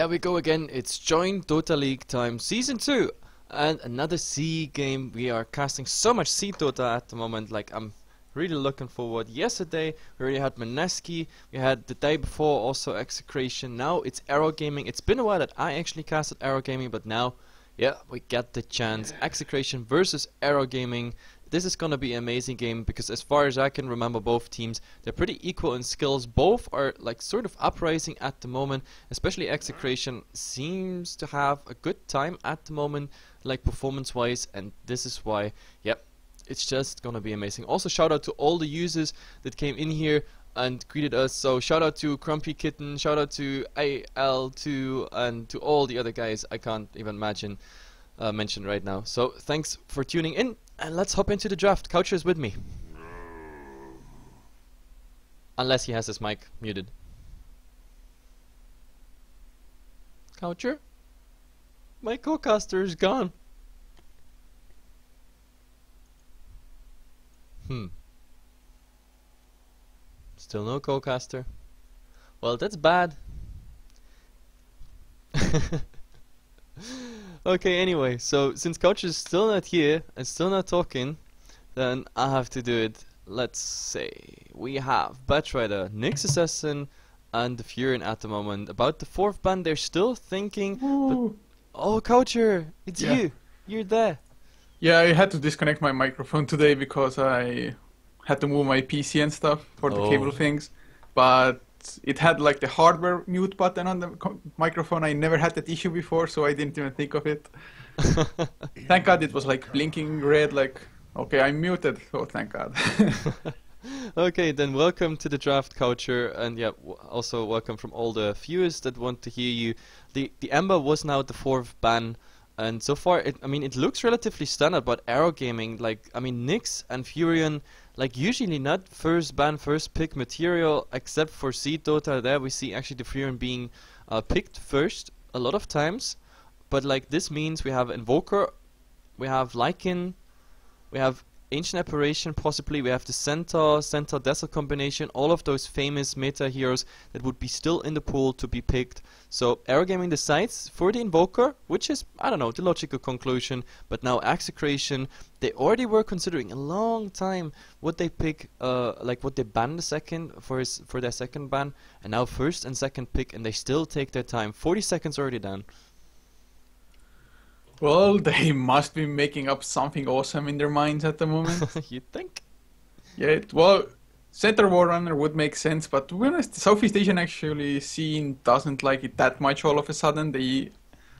there we go again. It's Join Dota League time, Season 2. And another C game. We are casting so much C Dota at the moment. Like, I'm really looking forward. Yesterday, we already had Maneski. We had the day before also Execration. Now it's Arrow Gaming. It's been a while that I actually casted Arrow Gaming, but now, yeah, we get the chance. Execration versus Arrow Gaming. This is gonna be an amazing game because as far as I can remember, both teams, they're pretty equal in skills. Both are like sort of uprising at the moment. Especially Execration seems to have a good time at the moment, like performance wise, and this is why, yep, it's just gonna be amazing. Also shout out to all the users that came in here and greeted us. So shout out to Crumpy Kitten, shout out to AL2, and to all the other guys I can't even mention right now. So thanks for tuning in. And let's hop into the draft. Coucher is with me. Unless he has his mic muted. Coucher? My co-caster is gone. Still no co-caster. Well, that's bad. Okay, anyway, so since Couch is still not here and still not talking, then I have to do it. Let's say we have Batrider, Nyx Assassin, and the Furion at the moment. About the fourth ban, they're still thinking. But, oh, Coucher, it's you. You're there. Yeah, I had to disconnect my microphone today because I had to move my PC and stuff for the cable things. But it had like the hardware mute button on the microphone. I never had that issue before, so I didn't even think of it. Thank God it was like blinking red, like, okay, I'm muted. Oh, thank God. Okay, then welcome to the draft, Coucher, and yeah, also welcome from all the viewers that want to hear you. The Ember was now the fourth ban, and so far, it looks relatively standard, but Arrow Gaming, like, Nyx and Furion, like usually not first ban, first pick material, except for C Dota. There we see actually the Furion being picked first a lot of times. But like this means we have Invoker, we have Lycan, we have Ancient Apparition possibly, we have the Centaur Dazzle combination, all of those famous meta heroes that would be still in the pool to be picked. So Arrow Gaming decides for the Invoker, which is, I don't know, the logical conclusion, but now Execration, they already were considering a long time what they pick, like what they ban the second for their second ban, and now first and second pick, and they still take their time. 40 seconds already done. Well, they must be making up something awesome in their minds at the moment. You think? Yeah, well, Center Warrunner would make sense, but to be honest, the Southeast Asian actually scene doesn't like it that much all of a sudden.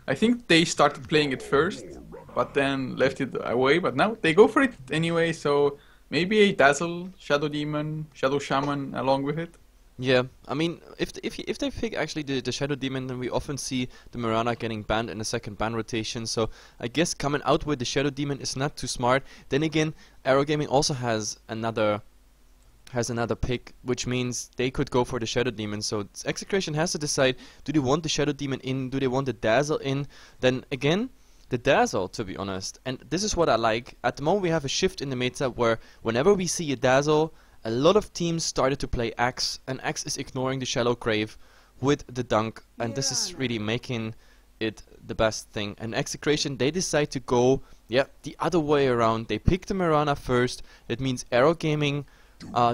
I think they started playing it first, but then left it away, but now they go for it anyway, so maybe a Dazzle, Shadow Demon, Shadow Shaman along with it. Yeah, if they pick actually the Shadow Demon, then we often see the Mirana getting banned in the second ban rotation. So I guess coming out with the Shadow Demon is not too smart. Then again, Arrow Gaming also has another pick, which means they could go for the Shadow Demon. So Execration has to decide: do they want the Shadow Demon in? Do they want the Dazzle in? Then again, the Dazzle, to be honest. And this is what I like. At the moment, we have a shift in the meta where whenever we see a Dazzle, a lot of teams started to play Axe, and Axe is ignoring the Shallow Grave with the Dunk, and this is really making it the best thing. And Execration, they decide to go, the other way around. They pick the Mirana first. That means Arrow Gaming,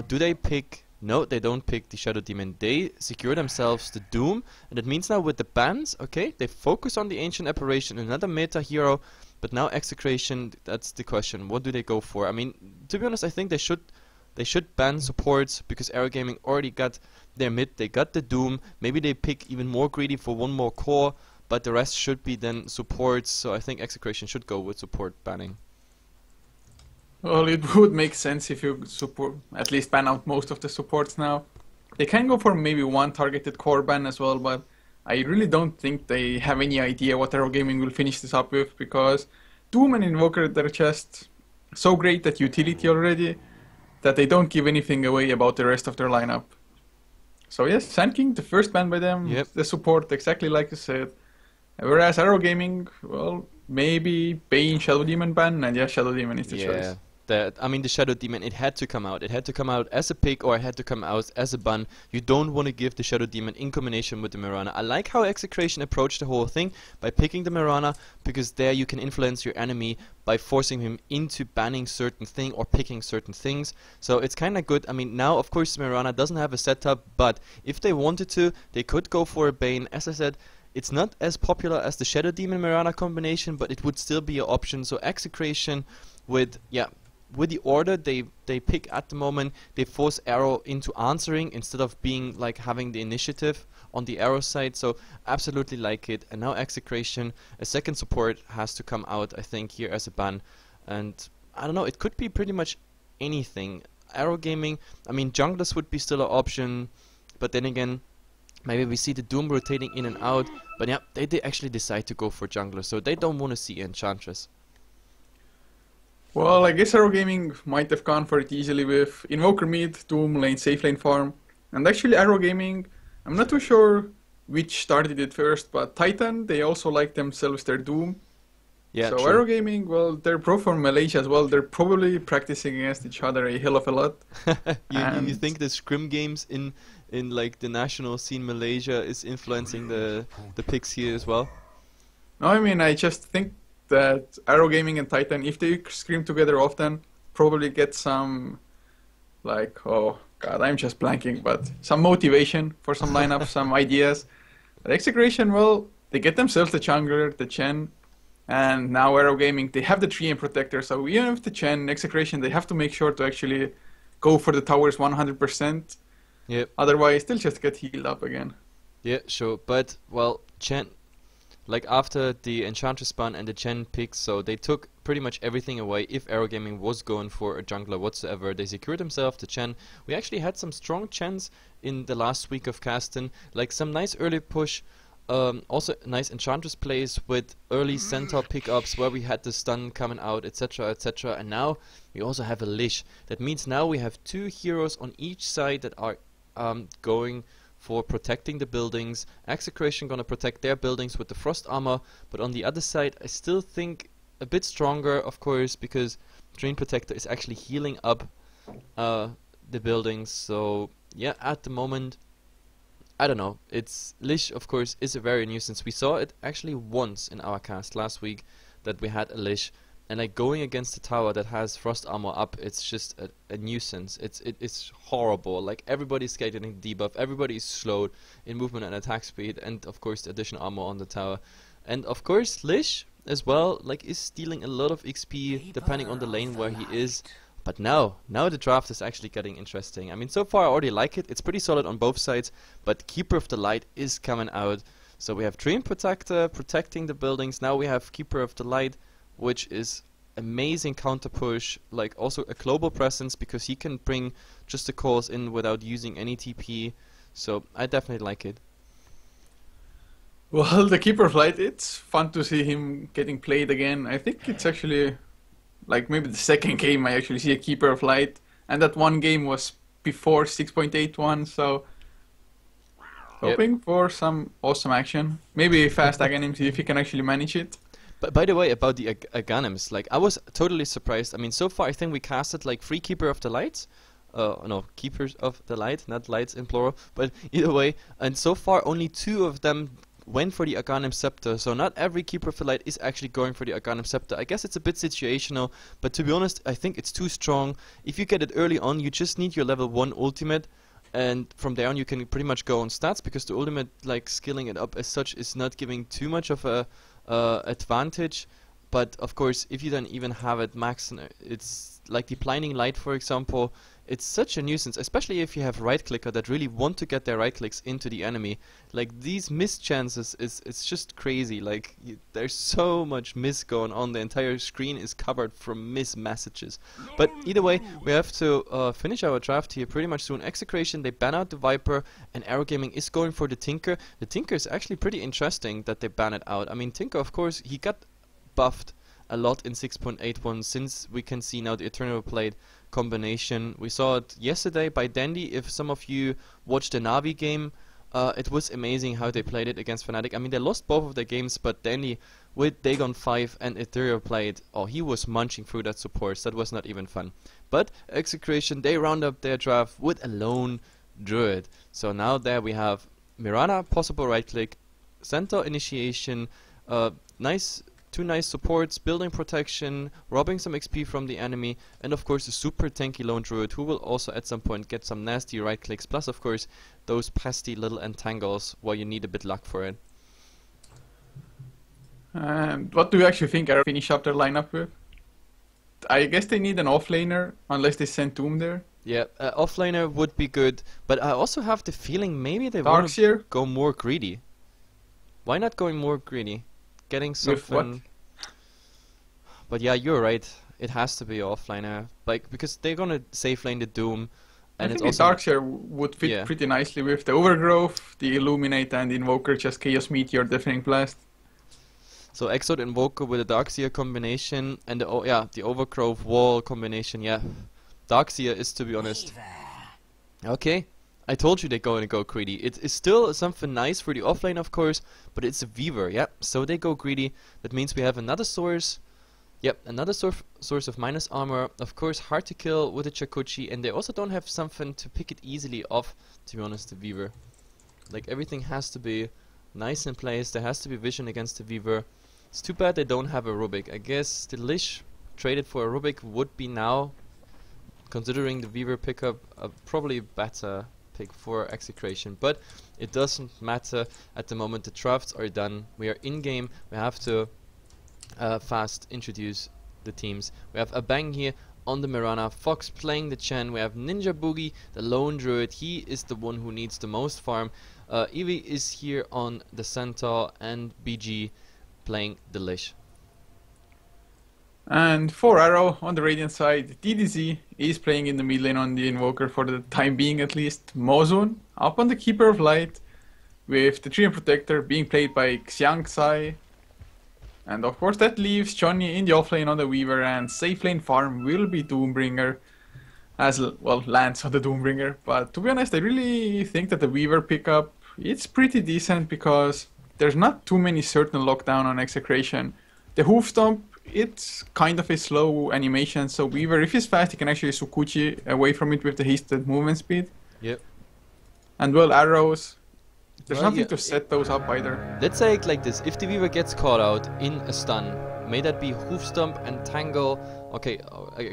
do they pick? No, they don't pick the Shadow Demon. They secure themselves the Doom, and that means now with the bans, okay, they focus on the Ancient Apparition, another meta hero, but now Execration, that's the question. What do they go for? To be honest, I think they should ban supports because Arrow Gaming already got their mid, they got the Doom. Maybe they pick even more greedy for one more core, but the rest should be then supports. So I think Execration should go with support banning. Well, it would make sense if you at least ban out most of the supports now. They can go for maybe one targeted core ban as well, but I really don't think they have any idea what Arrow Gaming will finish this up with, because Doom and Invoker, they're just so great at utility already that they don't give anything away about the rest of their lineup. So yes, Sand King, the first ban by them, the support, exactly like you said. Whereas Arrow Gaming, well, maybe Bane, Shadow Demon ban, and yeah, Shadow Demon is the choice. that, I mean, the Shadow Demon, it had to come out. It had to come out as a pick, or it had to come out as a ban. You don't want to give the Shadow Demon in combination with the Mirana. I like how Execration approached the whole thing by picking the Mirana, because there you can influence your enemy by forcing him into banning certain thing or picking certain things. So it's kind of good. I mean, now of course Mirana doesn't have a setup, but if they wanted to, they could go for a Bane. As I said, it's not as popular as the Shadow Demon Mirana combination, but it would still be an option. So Execration with the order they pick at the moment, they force Arrow into answering instead of being like having the initiative on the Arrow side. So absolutely like it. And now Execration, a second support has to come out, I think, here as a ban. And I don't know, it could be pretty much anything. Arrow gaming, I mean, junglers would be still an option, but then again, maybe we see the Doom rotating in and out. But yeah, they actually decide to go for jungler, so they don't want to see Enchantress. Well, I guess Arrow Gaming might have gone for it easily with Invoker mid, Doom lane, safe lane farm. And actually Arrow Gaming, I'm not too sure which started it first, but Titan, they also like themselves their Doom. Yeah, so true. Arrow Gaming, well, they're pro from Malaysia as well. They're probably practicing against each other a hell of a lot. You think the scrim games in like the national scene Malaysia is influencing the picks here as well? No, I mean, I just think that Arrow Gaming and Titan, if they scrim together often, probably get some, like, oh god, I'm just blanking, but some motivation for some lineups, some ideas. At Execration, well, they get themselves the jungler, the Chen, and now Arrow Gaming, they have the tree and protector, so even with the Chen, Execration, they have to make sure to actually go for the towers 100%. Yep. Otherwise, they'll just get healed up again. Yeah, sure, but, well, Chen, like after the Enchantress ban and the Chen picks, so they took pretty much everything away. If Arrow Gaming was going for a jungler whatsoever, they secured themselves the Chen. We actually had some strong Chens in the last week of casting, like some nice early push, also nice Enchantress plays with early centaur pickups where we had the stun coming out, etc, etc. And now we also have a Lich. That means now we have two heroes on each side that are going for protecting the buildings. Execration gonna protect their buildings with the frost armor, but on the other side I still think a bit stronger, of course, because Drain Protector is actually healing up the buildings. So yeah, at the moment, I don't know, it's Lich of course is a very nuisance. We saw it actually once in our cast last week that we had a Lich, and like going against a tower that has frost armor up, it's just a nuisance. It's horrible. Like everybody's getting debuff, everybody's slowed in movement and attack speed, and of course the additional armor on the tower. And of course Lich as well, like, is stealing a lot of XP depending on the lane where he is. But now the draft is actually getting interesting. I mean, so far I already like it. It's pretty solid on both sides, but Keeper of the Light is coming out. So we have Dream Protector protecting the buildings. Now we have Keeper of the Light, which is amazing counter push, like also a global presence because he can bring just the calls in without using any TP. So I definitely like it. Well, the Keeper of Light, it's fun to see him getting played again. I think it's actually like maybe the second game I actually see a Keeper of Light, and that one game was before 6.81, so hoping for some awesome action. Maybe fast Aghanim, see if he can actually manage it. But by the way, about the Aghanims, like I was totally surprised. I mean, so far I think we casted like 3 Keeper of the Lights. No, Keepers of the Light, not Lights in plural. But either way, and so far only 2 of them went for the Aghanim Scepter. So not every Keeper of the Light is actually going for the Aghanim Scepter. I guess it's a bit situational, but to be honest, I think it's too strong. If you get it early on, you just need your level 1 ultimate. And from there on you can pretty much go on stats, because the ultimate, like skilling it up as such, is not giving too much of a advantage. But of course, if you don't even have it max, it's like the Blinding Light, for example. It's such a nuisance, especially if you have right clicker that really want to get their right clicks into the enemy. Like these miss chances it's just crazy. Like there's so much miss going on. The entire screen is covered from miss messages. But either way, we have to finish our draft here pretty much soon. Execration, they ban out the Viper, and Arrow Gaming is going for the Tinker. The Tinker is actually pretty interesting that they ban it out. I mean, Tinker, of course, he got buffed a lot in 6.81, since we can see now the Eternal Blade combination. We saw it yesterday by Dandy. If some of you watched the Navi game, it was amazing how they played it against Fnatic. I mean, they lost both of their games, but Dandy with Dagon 5 and Ethereal Blade, oh, he was munching through that support, so that was not even fun. But Execration, they round up their draft with a lone Druid. So now there we have Mirana, possible right click, Centaur initiation, two nice supports, building protection, robbing some XP from the enemy, and of course a super tanky lone druid who will also at some point get some nasty right clicks, plus of course those pesty little entangles while you need a bit luck for it. What do you actually think Arrow finish up their lineup with? I guess they need an offlaner, unless they send Doom there. Yeah, offlaner would be good, but I also have the feeling maybe they want to go more greedy. Why not going more greedy? Getting something. But yeah, you're right. It has to be offlaner, like because they're gonna safe lane the Doom, and I it's think also Darkseer would fit pretty nicely with the Overgrowth, the Illuminate, and Invoker, just Chaos Meteor, Deafening Blast. So Exort Invoker with a Darkseer combination and the Overgrowth Wall combination. Yeah, Darkseer is, to be honest. Okay. I told you they're going to go greedy. It is still something nice for the offlane, of course, but it's a Weaver, yeah. So they go greedy. That means we have another source. Yep, another source of minus armor. Of course, hard to kill with a Chakuchi, and they also don't have something to pick it easily off, to be honest, the Weaver. Like, everything has to be nice in place. There has to be vision against the Weaver. It's too bad they don't have a Rubik. I guess the Lish traded for a Rubik would be now, considering the Weaver pickup, probably better pick for Execration, but it doesn't matter at the moment. The drafts are done. We are in game. We have to fast introduce the teams. We have a Bang here on the Mirana, Fox playing the Chen. We have Ninja Boogie, the lone druid. He is the one who needs the most farm. Eevee is here on the Centaur, and BG playing the Lish. And for Arrow on the Radiant side, DDZ is playing in the mid lane on the Invoker for the time being at least. Mozun up on the Keeper of Light with the Treant Protector being played by Xiangxai. And of course that leaves Johnny in the offlane on the Weaver, and safe lane farm will be Doombringer. As well, Lance on the Doombringer. But to be honest, I really think that the Weaver pickup, it's pretty decent because there's not too many certain lockdown on Execration. The Hoof Stomp, it's kind of a slow animation, so Weaver, if he's fast, he can actually Sukuchi away from it with the hasted movement speed. Yep. And well, arrows, there's nothing to set those up either. Let's say it like this: if the Weaver gets caught out in a stun, may that be Hoof Stomp and Tangle, okay,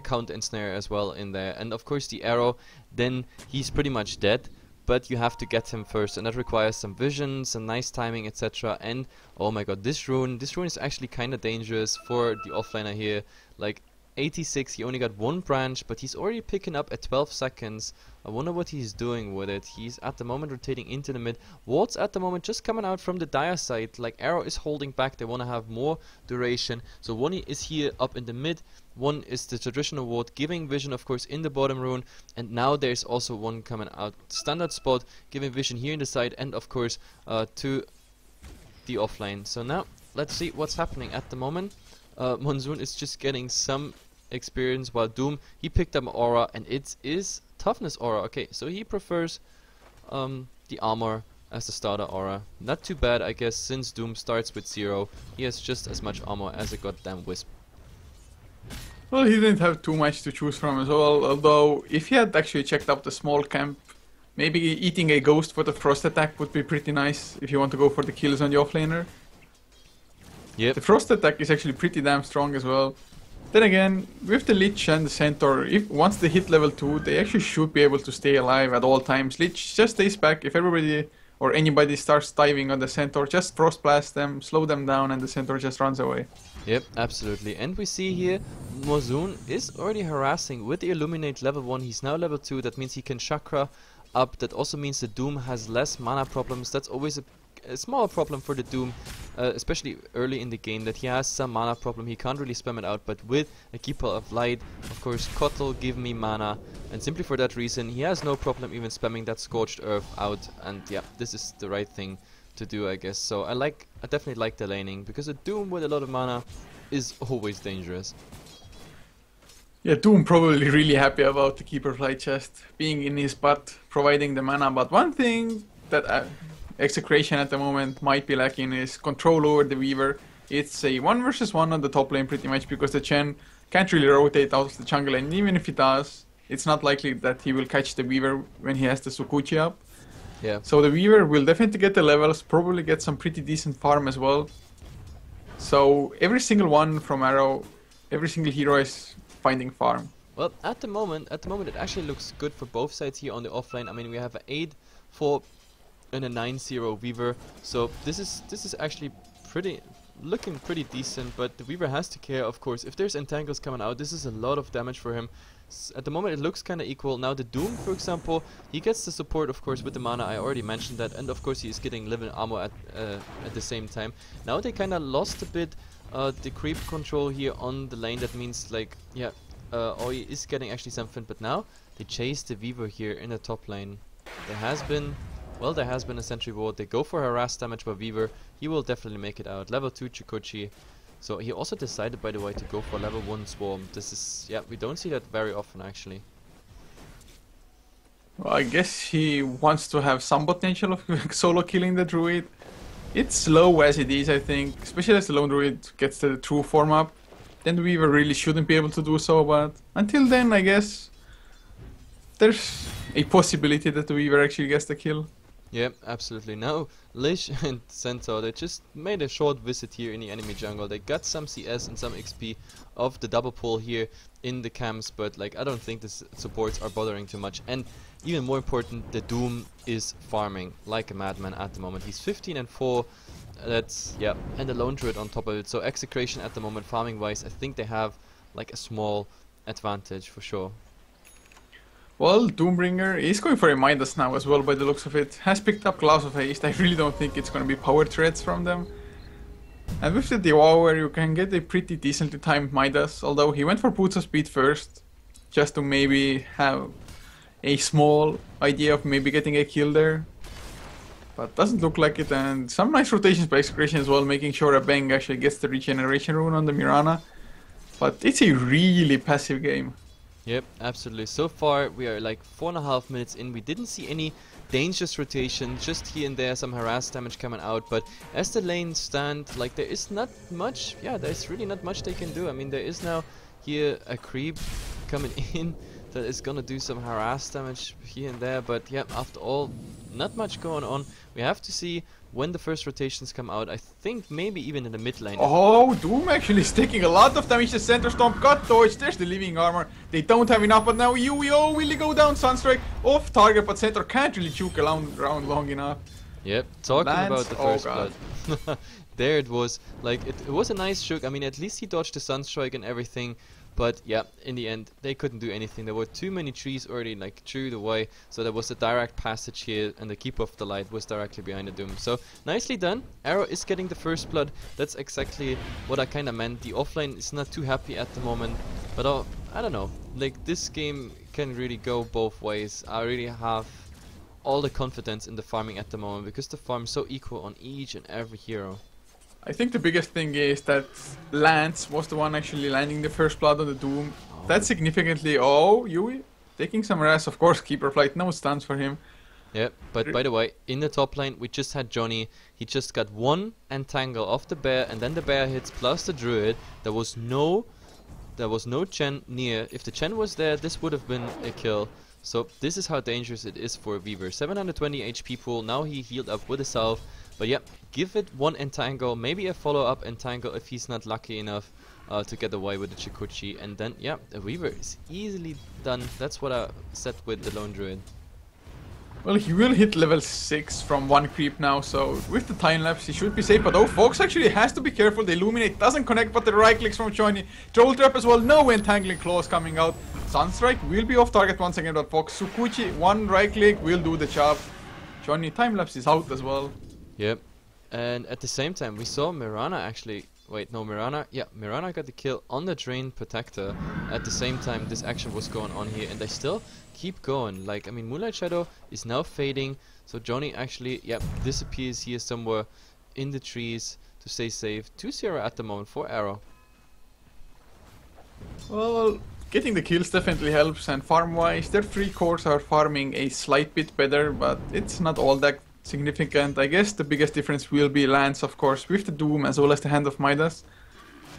count Ensnare as well in there, and of course the arrow, then he's pretty much dead. But you have to get him first, and that requires some vision, some nice timing, etc. And oh my god, this rune is actually kind of dangerous for the offlaner here. Like 86, he only got one branch, but he's already picking up at 12 seconds. I wonder what he's doing with it. He's at the moment rotating into the mid. Ward's at the moment just coming out from the Dire side. Like Arrow is holding back. They want to have more duration. So one is here up in the mid. One is the traditional ward, giving vision of course in the bottom rune, and now there's also one coming out standard spot, giving vision here in the side, and of course to the offlane. So now let's see what's happening at the moment. Monsoon is just getting some experience, while Doom, he picked up aura, and it is toughness aura. Okay, so he prefers the armor as the starter aura. Not too bad, I guess, since Doom starts with 0. He has just as much armor as a goddamn Wisp. Well, he didn't have too much to choose from as well, although if he had actually checked out the small camp, maybe eating a ghost for the frost attack would be pretty nice if you want to go for the kills on the offlaner. Yep. The frost attack is actually pretty damn strong as well. Then again, with the Lich and the Centaur, once they hit level 2, they actually should be able to stay alive at all times. Lich just stays back. If everybody or anybody starts diving on the Centaur, just frost blast them, slow them down, and the Centaur just runs away. Yep, absolutely. And we see here Mozoon is already harassing with the Illuminate level 1. He's now level 2. That means he can chakra up. That also means the Doom has less mana problems. That's always a small problem for the Doom, especially early in the game, that he has some mana problem. He can't really spam it out, but with a Keeper of Light, of course, Kotl give me mana, and simply for that reason he has no problem even spamming that Scorched Earth out. And yeah, this is the right thing to do, I guess. So I definitely like the laning, because a Doom with a lot of mana is always dangerous. Yeah, Doom probably really happy about the Keeper of Light chest being in his butt, providing the mana. But one thing that Execration at the moment might be lacking is control over the Weaver. It's a 1 versus 1 on the top lane pretty much because the Chen can't really rotate out of the jungle, and even if he does, it's not likely that he will catch the Weaver when he has the Sukuchi up. Yeah. So the Weaver will definitely get the levels, probably get some pretty decent farm as well. So every single one from Arrow, every single hero is finding farm. Well, at the moment, it actually looks good for both sides here on the offlane. I mean, we have an 8-4 and a 9-0 Weaver, so this is actually looking pretty decent. But the Weaver has to care, of course. If there's entangles coming out, this is a lot of damage for him. At the moment, it looks kind of equal. Now the Doom, for example, he gets the support, of course, with the mana. I already mentioned that, and of course he is getting living armor at the same time. Now they kind of lost a bit the creep control here on the lane. That means, like, yeah, Oi is getting actually something, but now they chase the Weaver here in the top lane. There has been a sentry ward. They go for harass damage by Weaver. He will definitely make it out. Level 2 Chikuchi. So he also decided, by the way, to go for level 1 Swarm. This is, yeah, we don't see that very often actually. Well, I guess he wants to have some potential of solo killing the Druid. It's slow as it is, I think, especially as the lone Druid gets the true form up. Then the Weaver really shouldn't be able to do so, but until then, I guess there's a possibility that the Weaver actually gets the kill. Yeah, absolutely. Now, Lish and Centaur, they just made a short visit here in the enemy jungle. They got some CS and some XP of the double pull here in the camps, but like I don't think the supports are bothering too much. And even more important, the Doom is farming like a madman at the moment. He's 15 and 4. That's, yeah, and the lone druid on top of it. So Execration at the moment, farming wise, I think they have like a small advantage for sure. Well, Doombringer is going for a Midas now as well by the looks of it. Has picked up Glass of Haste. I really don't think it's going to be power threats from them. And with the Devour you can get a pretty decently timed Midas, although he went for Boots of Speed first, just to maybe have a small idea of maybe getting a kill there. But doesn't look like it, and some nice rotations by Execration as well, making sure a Bang actually gets the regeneration rune on the Mirana. But it's a really passive game. Yep, absolutely. So far, we are like 4.5 minutes in. We didn't see any dangerous rotation, just here and there some harass damage coming out. But as the lanes stand, like there is not much, yeah, there's really not much they can do. I mean, there is now here a creep coming in that is gonna do some harass damage here and there. But yeah, after all, not much going on. We have to see when the first rotations come out. I think maybe even in the mid lane. Oh, Doom actually is taking a lot of damage. The center stomp got dodged. There's the living armor. They don't have enough, but now Yu-Gi-Oh! Will he go down? Sunstrike off target, but center can't really juke around long enough. Yep, talking Lance, about the first blood. There it was. Like, it was a nice shook. I mean, at least he dodged the Sunstrike and everything. But yeah, in the end, they couldn't do anything. There were too many trees already like through the way, so there was a direct passage here, and the Keeper of the Light was directly behind the Doom. So nicely done. Arrow is getting the first blood. That's exactly what I kind of meant. The offlane is not too happy at the moment, but I don't know. Like, this game can really go both ways. I really have all the confidence in the farming at the moment because the farm is so equal on each and every hero. I think the biggest thing is that Lance was the one actually landing the first blood on the Doom. Oh. That's significantly... Oh, Yui taking some rest. Of course, Keeper of Light, no stuns for him. Yeah, but by the way, in the top lane, we just had Johnny. He just got one entangle off the bear, and then the bear hits plus the druid. There was no Chen near. If the Chen was there, this would have been a kill. So this is how dangerous it is for Weaver. 720 HP pool. Now he healed up with a salve. But yeah, give it one entangle, maybe a follow-up entangle if he's not lucky enough to get away with the Chikuchi. And then, yeah, the Weaver is easily done. That's what I said with the Lone Druid. Well, he will hit level 6 from one creep now, so with the time lapse he should be safe. But oh, Fox actually has to be careful. The Illuminate doesn't connect, but the right clicks from Johnny. Troll Trap as well, no entangling claws coming out. Sunstrike will be off target once again, but Fox Sukuchi, one right click will do the job. Johnny time lapse is out as well. Yep, and at the same time we saw Mirana actually, Mirana got the kill on the Drain Protector. At the same time this action was going on here, and they still keep going. Like, I mean, Moonlight Shadow is now fading, so Johnny actually, disappears here somewhere in the trees to stay safe. 2-0 at the moment for Arrow. Well, getting the kills definitely helps, and farm-wise, their 3 cores are farming a slight bit better, but it's not all that significant. I guess the biggest difference will be Lance, of course, with the Doom as well as the Hand of Midas.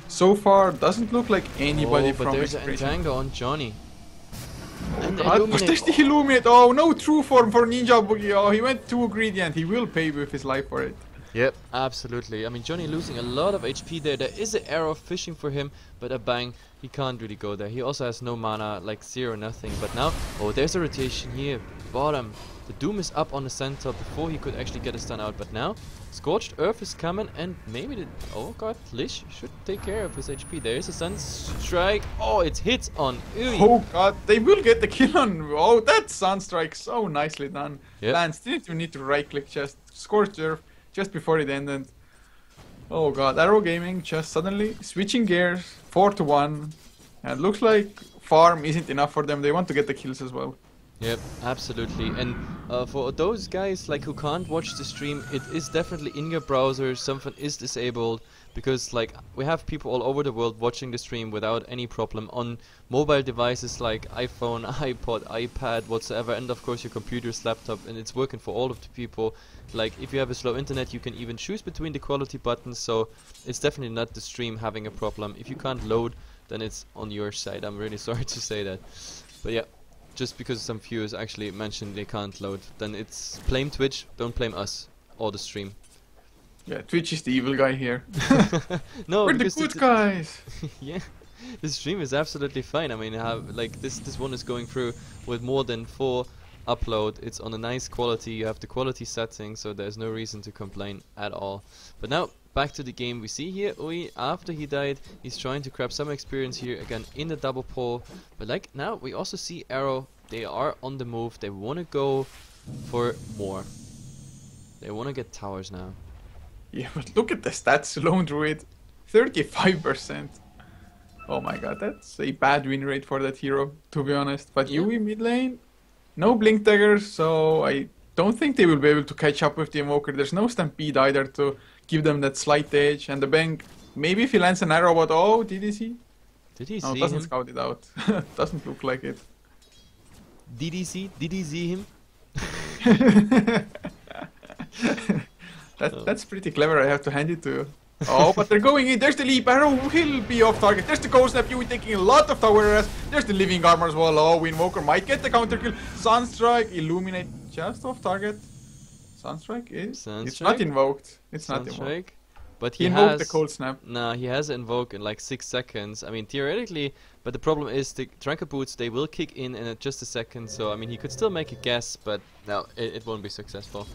So far, doesn't look like anybody but from there's an Execration. Entangle on Johnny. And But Illuminate. there's the Illuminate. Oh, no true form for Ninja Boogie. Oh, he went too greedy and he will pay with his life for it. Yep, absolutely. I mean, Johnny losing a lot of HP there. There is an arrow fishing for him, but a bang, he can't really go there. He also has no mana, like 0, nothing. But now, oh, there's a rotation here. Bottom. The Doom is up on the center before he could actually get a stun out. But now, Scorched Earth is coming, and maybe the... Oh god, Lish should take care of his HP. There is a Sun Strike. Oh, it hits on Uri. Oh god, they will get the kill on... Oh, that Sunstrike, so nicely done. Yep. Lance didn't even need to right-click, just Scorched Earth just before it ended. Oh god, Arrow Gaming just suddenly switching gears, 4-1. And it looks like farm isn't enough for them, they want to get the kills as well. Yep, absolutely. And for those guys like who can't watch the stream, it is definitely in your browser. Something is disabled because like we have people all over the world watching the stream without any problem on mobile devices like iPhone, iPod, iPad, whatsoever, and of course your computer's laptop, and it's working for all of the people. Like if you have a slow internet, you can even choose between the quality buttons, so it's definitely not the stream having a problem. If you can't load, then it's on your side. I'm really sorry to say that, but yeah. Just because some viewers actually mentioned they can't load, then it's blame Twitch, don't blame us or the stream. Yeah, Twitch is the evil guy here. No, We're the because good guys! yeah, the stream is absolutely fine. I mean, like this one is going through with more than 4 upload. It's on a nice quality. You have the quality setting, so there's no reason to complain at all. But now back to the game. We see here Ui, after he died, he's trying to grab some experience here again in the double pull. But like now we also see Arrow. They are on the move. They want to go for more. They want to get towers now. Yeah, but look at the stats, Lone Druid. 35%. Oh my god, that's a bad win rate for that hero, to be honest. But Yeah. Yui mid lane, no Blink Daggers, so I don't think they will be able to catch up with the Invoker. There's no Stampede either to give them that slight edge. And the Bang, maybe if he lands an arrow, but oh, did he see? Did he No, see doesn't him? scout it out. Doesn't look like it. Did he see? Did he see him? That's pretty clever, I have to hand it to you. Oh, but they're going in. There's the leap arrow. Will be off target. There's the cold snap. Yui taking a lot of tower arrest. There's the living armor as well. Oh, Invoker might get the counter kill. Sunstrike, Illuminate just off target. Sunstrike is. It's not Sunstrike? invoked. It's not invoked. Sunstrike. But He he invoked has the cold snap. Nah, he has invoke in like 6 seconds. I mean, theoretically, but the problem is the Tranquil Boots, they will kick in just a second. So I mean, he could still make a guess, but no, it won't be successful.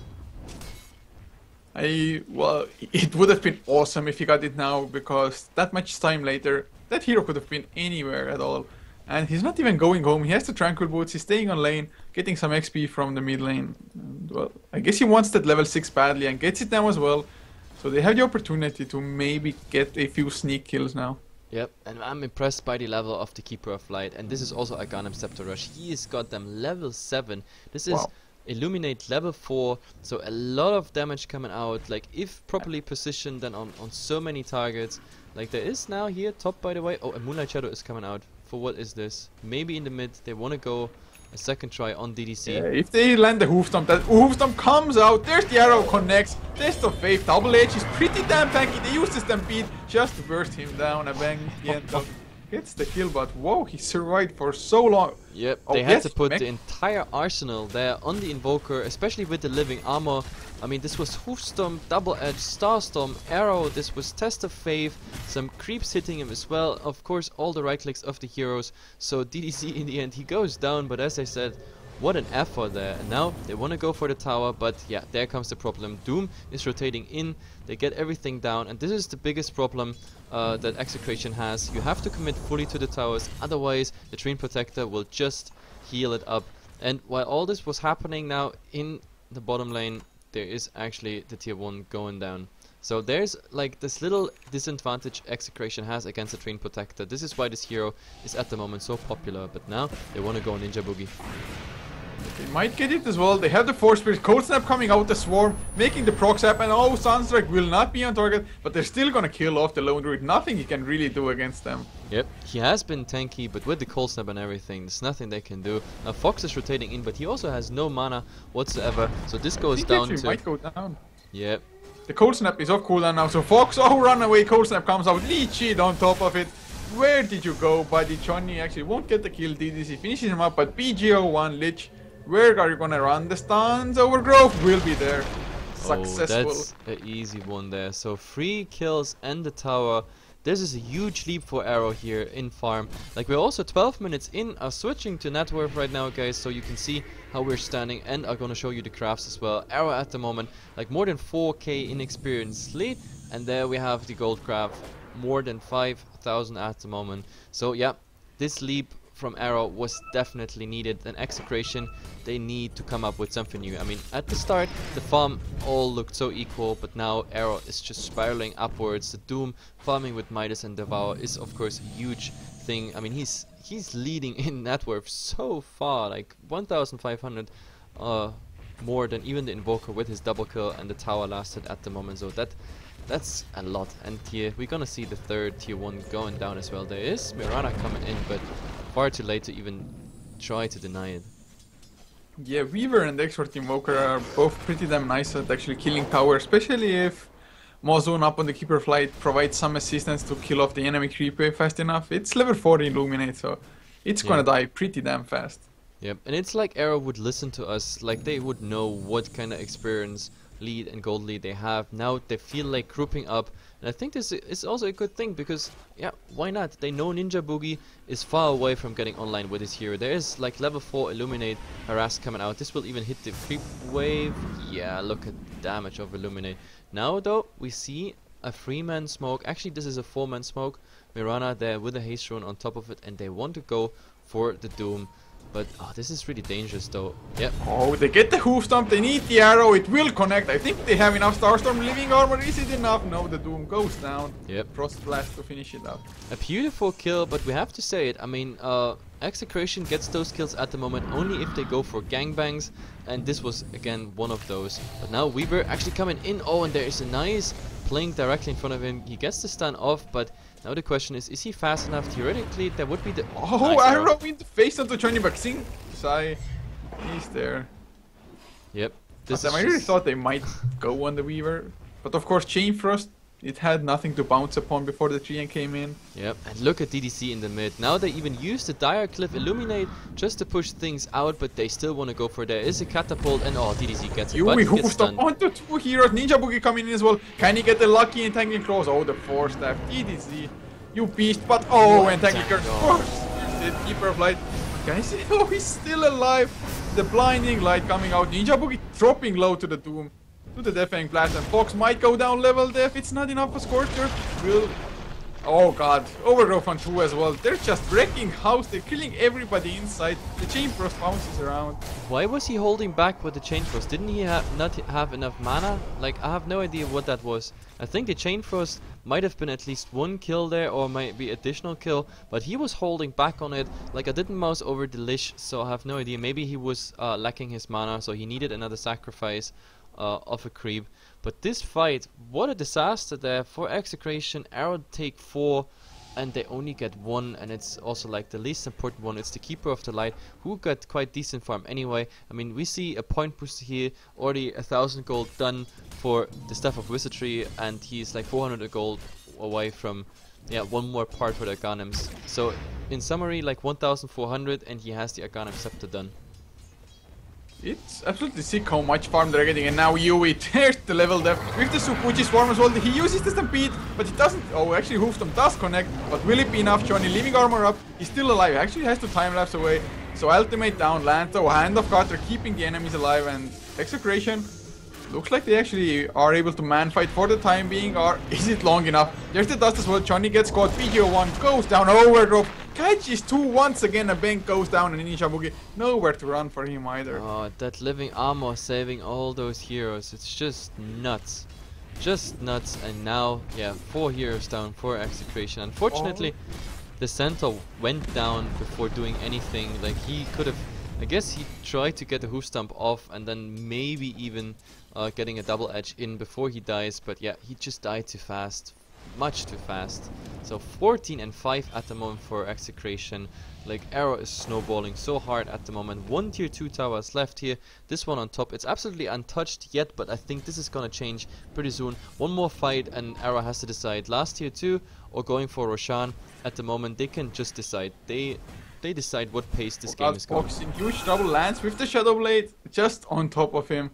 Well, it would have been awesome if he got it now, because that much time later, that hero could have been anywhere at all. And he's not even going home. He has the Tranquil Boots. He's staying on lane, getting some XP from the mid lane. And, well, I guess he wants that level 6 badly and gets it now as well. So they have the opportunity to maybe get a few sneak kills now. Yep, and I'm impressed by the level of the Keeper of Light. And this is also Aghanim Scepter Rush. He has got them level 7. This is Wow. Illuminate level 4, so a lot of damage coming out, like if properly positioned then on so many targets. Like there is now here top, by the way. Oh, a Moonlight Shadow is coming out. For what is this? Maybe in the mid they want to go a second try on DDC. Yeah, if they land the hoof stomp, that hoof stomp comes out. There's the arrow, connects. Test of Faith, Double Edge is pretty damn tanky. They use the Stampede just to burst him down. A bang, the end of gets the kill, but whoa, he survived for so long. Yep, Oh, they had yes, to put mech. the entire arsenal there on the Invoker, especially with the living armor. I mean, this was Hoofstorm, Double Edge, Starstorm, Arrow, this was Test of Faith, some creeps hitting him as well. Of course, all the right clicks of the heroes. So DDC in the end, he goes down, but as I said, what an effort there. And now they want to go for the tower, but yeah, there comes the problem. Doom is rotating in, they get everything down, and this is the biggest problem that Execration has. You have to commit fully to the towers, otherwise the Treant Protector will just heal it up. And while all this was happening now in the bottom lane, there is actually the tier 1 going down. So there's like this little disadvantage Execration has against the Treant Protector. This is why this hero is at the moment so popular, but now they want to go Ninja Boogie. They might get it as well. They have the Force Spirit. Cold Snap coming out the Swarm, making the procs happen. Oh, Sunstrike will not be on target, but they're still gonna kill off the Lone Druid. Nothing he can really do against them. Yep, he has been tanky, but with the Cold Snap and everything, there's nothing they can do. Now Fox is rotating in, but he also has no mana whatsoever, so this goes down to... might go down. Yep. The Cold Snap is off cooldown now, so Fox, oh, run away, Cold Snap comes out, Leechy on top of it. Where did you go, buddy? Johnny actually won't get the kill, DDC finishes him up, but PGO1, Lich, where are you gonna run? The stuns, Overgrowth will be there. Successful. Oh, that's an easy one there. So 3 kills and the tower. This is a huge leap for Arrow here in farm. Like, we're also 12 minutes in, are switching to net worth right now, guys, so you can see how we're standing, and I'm gonna show you the crafts as well. Arrow at the moment, like more than 4k in experience lead, and there we have the gold craft, more than 5,000 at the moment. So yeah, this leap from Arrow was definitely needed, and Execration, they need to come up with something new. I mean, at the start the farm all looked so equal, but now Arrow is just spiraling upwards. The Doom farming with Midas and Devour is of course a huge thing. I mean, he's leading in net worth so far, like 1,500 more than even the Invoker with his double kill, and the tower lasted at the moment, so that's a lot. And here we're gonna see the third tier 1 going down as well. There is Mirana coming in, but far too late to even try to deny it. Yeah, Weaver and Expert Invoker are both pretty damn nice at actually killing tower, especially if Mozone up on the Keeper Flight provides some assistance to kill off the enemy creep wave fast enough. It's level 40 Illuminate, so it's gonna die pretty damn fast. Yep, and it's like Arrow would listen to us, like they would know what kind of experience lead and gold lead they have. Now they feel like grouping up, and I think this is also a good thing, because yeah, why not? They know Ninja Boogie is far away from getting online with his hero. There is like level 4 Illuminate Harass coming out. This will even hit the creep wave. Yeah, look at the damage of Illuminate. Now though, we see a 3-man smoke. Actually, this is a 4-man smoke. Mirana there with a haste rune on top of it, and they want to go for the Doom. But oh, this is really dangerous though. Yep. Oh, they get the hoof stomp, they need the arrow, it will connect. I think they have enough Starstorm living armor. Is it enough? No, the Doom goes down. Yep. Frost Blast to finish it up. A beautiful kill, but we have to say it. I mean, Execration gets those kills at the moment only if they go for gangbangs, and this was again one of those. But now Weaver actually coming in. Oh, and there is a nice playing directly in front of him. He gets the stun off, but now the question is he fast enough? Theoretically, that would be the... Oh, nice arrow in the face onto Johnny, but Sing Sai, he's there. Yep. This I really thought they might go on the Weaver, but of course Chain Frost, it had nothing to bounce upon before the Treant came in. Yep, and look at DDC in the mid. Now they even use the Dire Cliff Illuminate just to push things out, but they still want to go for there. Is a catapult, and oh, DDC gets it, but he gets stunned. Onto 2 heroes. Ninja Boogie coming in as well. Can he get the lucky Entangling Claws? Oh, the 4-staff. DDC, you beast, but oh, Entangling Claws. The Keeper of Light. Can you see? Oh, he's still alive. The blinding light coming out. Ninja Boogie dropping low to the Doom. To the Deafening Blast, and Fox might go down level def. It's not enough for Scorcher. Will... Oh god, Overgrowth on 2 as well. They're just wrecking house. They're killing everybody inside. The Chain Frost bounces around. Why was he holding back with the Chain Frost? Didn't he not have enough mana? Like, I have no idea what that was. I think the Chain Frost might have been at least 1 kill there, or might be additional kill, but he was holding back on it. Like, I didn't mouse over the Lich, so I have no idea. Maybe he was lacking his mana, so he needed another sacrifice of a creep. But this fight, what a disaster there for Execration. Arrow take 4 and they only get 1, and it's also like the least important one. It's the Keeper of the Light, who got quite decent farm anyway. I mean, we see a point boost here, already 1,000 gold done for the Staff of Wizardry, and he's like 400 gold away from one more part for the Arganims. So in summary, like 1,400, and he has the Arganim Scepter done. It's absolutely sick how much farm they're getting, and now Yui, there's the level def with the Sukuchi Swarm as well. He uses the Stampede, but he doesn't... Oh, actually Hoofstomp does connect, but will it be enough? Johnny leaving armor up, he's still alive, actually has to time-lapse away. So ultimate down, Lanto, Hand of God, they're keeping the enemies alive, and Execration looks like they actually are able to man-fight for the time being, or is it long enough? There's the dust as well, Johnny gets caught, PGO1 goes down, Overgrowth, catches 2 once again, a bank goes down, and Ninja Boogie, nowhere to run for him either. Oh, that living armor saving all those heroes, it's just nuts. Just nuts, and now, 4 heroes down for Execration. Unfortunately, the Centaur went down before doing anything. Like, he could have I guess he tried to get the hoof stomp off and then maybe even getting a double edge in before he dies, but yeah, he just died too fast. Much too fast. So 14 and 5 at the moment for Execration. Like, Arrow is snowballing so hard at the moment. One tier 2 towers left here. This one on top. It's absolutely untouched yet, but I think this is gonna change pretty soon. One more fight and Arrow has to decide last tier 2 or going for Roshan. At the moment they can just decide. They decide what pace this game is going. Boxing, huge double lands with the Shadow Blade just on top of him.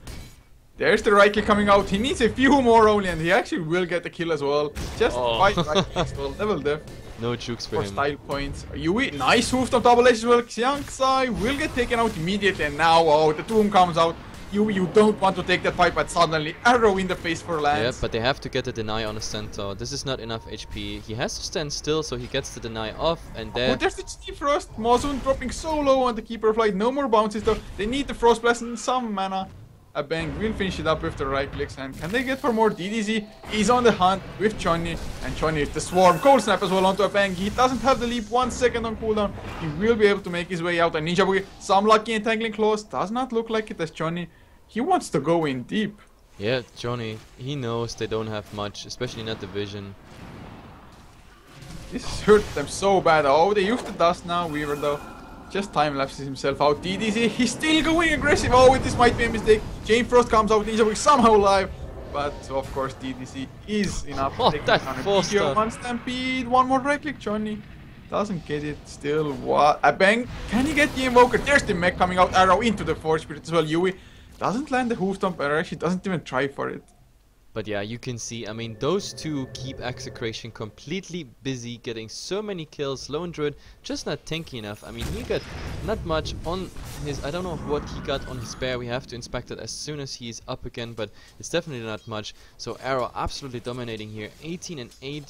There's the right click coming out. He needs a few more only, and he actually will get the kill as well. Just 5 right clicks, well, level def. No jukes for him. Style points. Yui, nice hoof stomp double edge as well. Xiangxai will get taken out immediately, and now, oh, the Doom comes out. You don't want to take that fight, but suddenly Arrow in the face for lands. Yeah, but they have to get the deny on the centaur. This is not enough HP. He has to stand still, so he gets the deny off, and there... Oh, there's the Steep Frost. Mozun dropping so low on the Keeper of Light. No more bounces though. They need the Frost Blast and some mana. A bang will finish it up with the right clicks, and can they get for more? DDZ is on the hunt with Johnny, and Johnny is the swarm. Cold Snap as well onto a bang. He doesn't have the leap, 1 second on cooldown. He will be able to make his way out. And Ninja Boogie, some lucky entangling claws. Does not look like it as Johnny. He wants to go in deep. Yeah, Johnny, he knows they don't have much, especially not the vision. This hurt them so bad. Oh, they used the dust now, Weaver though. Just time lapses himself out. DDZ, he's still going aggressive. Oh, this might be a mistake. Jane Frost comes out, Ninja Boogie somehow alive. But of course, DDZ is enough to take that down. forced One stampede, one more right click. Johnny doesn't get it still. What? A bang. Can he get the invoker? There's the mech coming out. Arrow into the Force Spirit as well. Yui doesn't land the hoof stomp, or actually doesn't even try for it. But yeah, you can see, I mean, those two keep Execration completely busy, getting so many kills. Lone Druid just not tanky enough. I mean, he got not much on his, I don't know what he got on his bear. We have to inspect it as soon as he's up again, but it's definitely not much. So Arrow absolutely dominating here. 18 and 8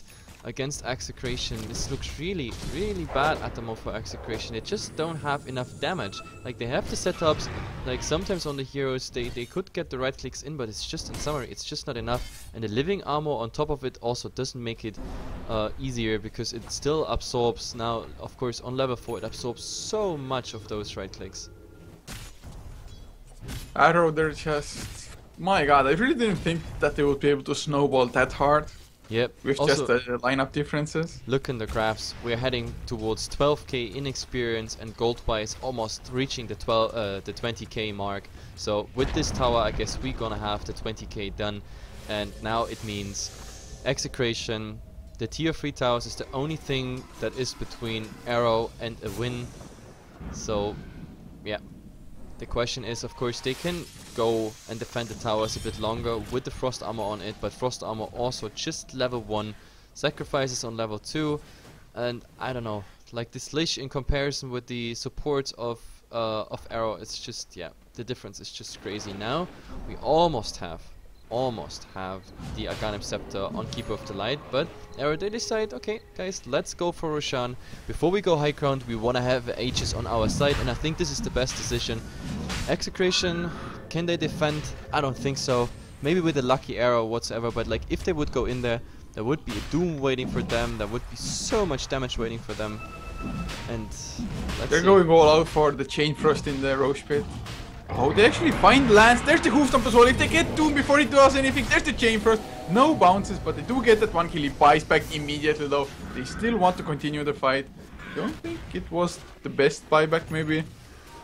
against Execration. This looks really, really bad at the moment for Execration. They just don't have enough damage. Like, they have the setups, like sometimes on the heroes they could get the right clicks in, but it's just, in summary, it's just not enough. And the living armor on top of it also doesn't make it easier, because it still absorbs, now of course on level 4 it absorbs so much of those right clicks. Arrow, they're just... My god, I really didn't think that they would be able to snowball that hard. Yep. With also, just the lineup differences. Look in the graphs. We're heading towards 12k in experience, and gold buy is almost reaching the 20k mark. So with this tower, I guess we're gonna have the 20k done. And now it means Execration. The tier 3 towers is the only thing that is between Arrow and a win. So yeah. The question is, of course, they can go and defend the towers a bit longer with the frost armor on it, but frost armor also just level 1, sacrifices on level 2, and I don't know, like this Lich in comparison with the support of Arrow, it's just, yeah, the difference is just crazy. Now we almost have the Aghanim Scepter on Keeper of the Light, but Arrow, they decide, okay guys, let's go for Roshan. Before we go high ground, we want to have Aegis on our side, and I think this is the best decision. Execration, can they defend? I don't think so. Maybe with a lucky arrow whatsoever, but like if they would go in there, there would be a Doom waiting for them, there would be so much damage waiting for them. And they're going all out for the Chain Frost in the Roche Pit. Oh, they actually find lands. There's the hoof stomp as well. If they get Doom before he does anything, there's the Chain Frost. No bounces, but they do get that one kill. He buys back immediately though. They still want to continue the fight. Don't think it was the best buyback, maybe.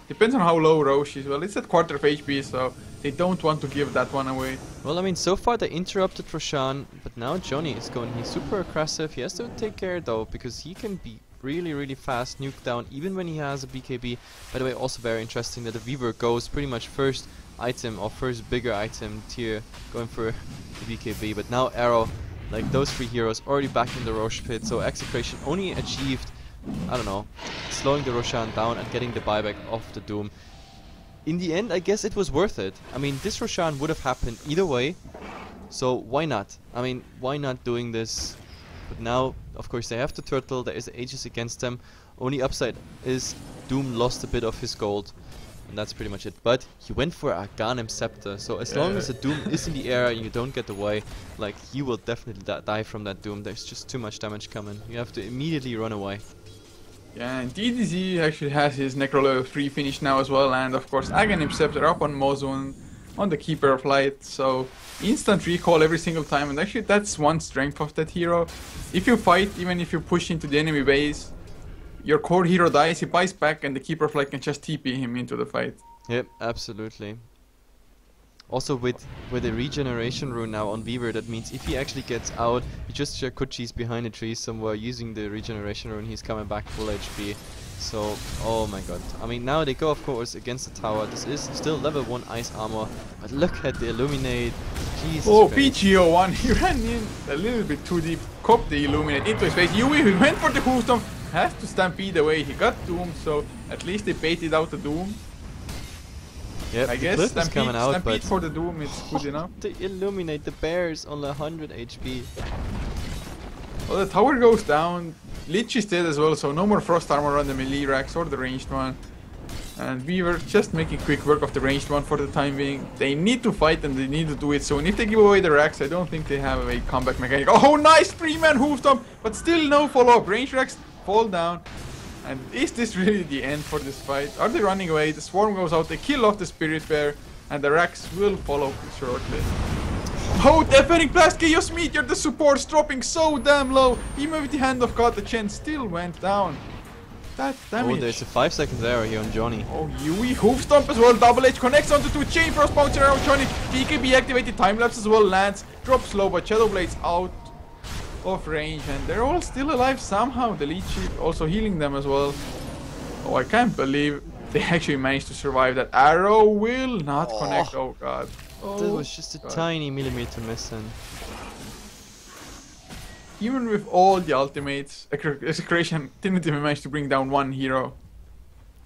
Depends on how low Roche is. Well, it's at quarter of HP, so they don't want to give that one away. Well, I mean, so far they interrupted Roshan, but now Johnny is going. He's super aggressive. He has to take care though, because he can be really fast nuke down even when he has a BKB. By the way, also very interesting that the Weaver goes pretty much first item or first bigger item tier, going for the BKB. But now Arrow, like those 3 heroes already back in the Roche Pit, so Execration only achieved, I don't know, slowing the Roshan down and getting the buyback of the Doom. In the end, I guess it was worth it. I mean, this Roshan would have happened either way, so why not? I mean, why not doing this? But now, of course, they have to turtle. There is Aegis against them. Only upside is Doom lost a bit of his gold, and that's pretty much it. But he went for a Aghanim Scepter, so as long as the Doom is in the air and you don't get away, like, he will definitely die from that Doom. There's just too much damage coming. You have to immediately run away. Yeah, and DDZ actually has his Necro level 3 finish now as well, and of course Aghanim Scepter up on Mozun on the Keeper of Light, so instant recall every single time, and actually that's one strength of that hero. If you fight, even if you push into the enemy base, your core hero dies, he buys back, and the Keeper of Light can just TP him into the fight. Yep, absolutely. Also with the regeneration rune now on Beaver, that means if he actually gets out, he just could cheese behind a tree somewhere using the regeneration rune, he's coming back full HP. So, oh my god. I mean, now they go of course against the tower. This is still level 1 ice armor, but look at the Illuminate. Jesus Oh, Christ. PGO1, he ran in a little bit too deep, copped the Illuminate into his face. Yui, he went for the Hoofstomp, has to stampede away, he got doomed, so at least they baited out the Doom. Yep, I the guess cliff is coming out, stampede but for the Doom, it's good enough. they illuminate the bears only 100 HP. Well, the tower goes down, Lich is dead as well, so no more Frost Armor on the melee racks or the ranged one. And we were just making quick work of the ranged one for the time being. They need to fight and they need to do it soon. If they give away the racks, I don't think they have a comeback mechanic. Oh, nice 3-man Hoofstomp, but still no follow-up. Ranged racks fall down. And is this really the end for this fight? Are they running away? The swarm goes out, they kill off the Spirit Bear, and the racks will follow shortly. Oh, Deafening Blast, Chaos Meteor, the support's dropping so damn low. Even with the Hand of God, the Chen still went down. That damage. Oh, there's a 5-second error here on Johnny. Oh, Yui, Hoofstomp as well, Double Edge connects onto 2, Chain Frost bouncing around Johnny, TKB activated, Time Lapse as well, lands, drops low, but Shadow Blade's out of range, and they're all still alive somehow. The Leech also healing them as well. Oh, I can't believe they actually managed to survive that. Arrow will not connect, oh god. Oh, That was just a tiny millimeter missing. Even with all the ultimates, Execration didn't even manage to bring down one hero.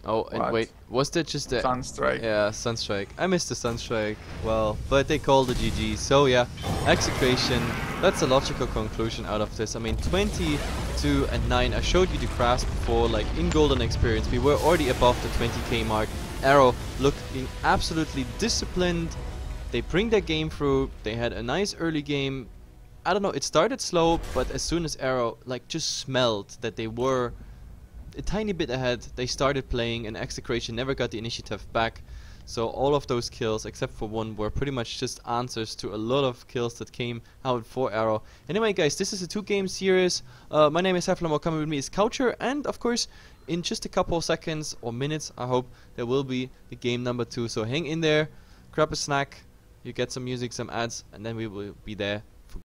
Oh, and What? wait, was that just a... Sunstrike. Yeah, Sunstrike. I missed the Sunstrike. Well, but they called the GG. So yeah, Execration. That's a logical conclusion out of this. I mean, 22 and 9. I showed you the graphs before, like in Golden Experience. We were already above the 20k mark. Arrow looking absolutely disciplined. They bring their game through. They had a nice early game. I don't know, it started slow, but as soon as Arrow like just smelled that they were a tiny bit ahead, they started playing, and Execration never got the initiative back. So all of those kills, except for one, were pretty much just answers to a lot of kills that came out for Arrow. Anyway guys, this is a 2-game series. My name is Heflatv, coming with me is Coucher, and of course in just a couple of seconds or minutes, I hope, there will be the game number 2. So hang in there, grab a snack, you get some music, some ads, and then we will be there